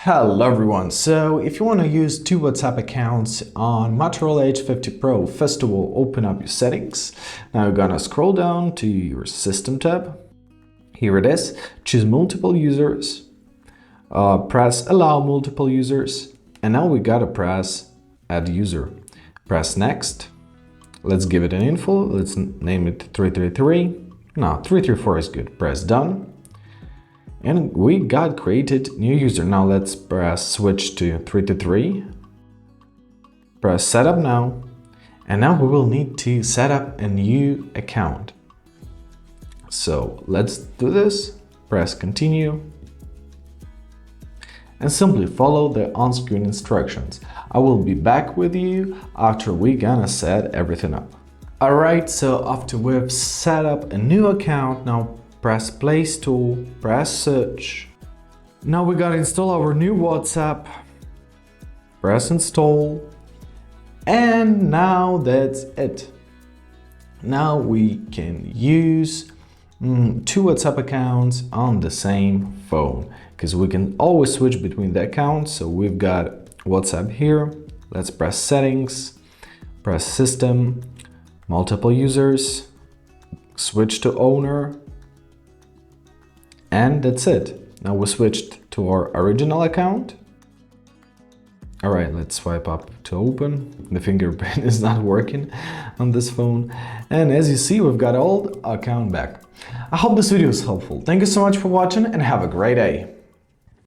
Hello everyone, so if you want to use two WhatsApp accounts on Motorola H50 Pro, first of all open up your settings. Now you're gonna scroll down to your system tab. Here it is, choose multiple users, press allow multiple users, and now we gotta press add user. Press next, let's give it an info, let's name it 333, no 334 is good, press done. And we got created new user. Now let's press switch to 323. Press setup now. And now we will need to set up a new account. So let's do this. Press continue. And simply follow the on-screen instructions. I will be back with you after we gonna set everything up. Alright, so after we've set up a new account, now press Play Store, press Search. Now we gotta install our new WhatsApp. Press Install. And now that's it. Now we can use two WhatsApp accounts on the same phone, because we can always switch between the accounts. So we've got WhatsApp here. Let's press Settings, press System, Multiple Users, switch to Owner. And that's it. Now we switched to our original account. All right, let's swipe up to open. The fingerprint is not working on this phone. And as you see, we've got old account back. I hope this video is helpful. Thank you so much for watching and have a great day.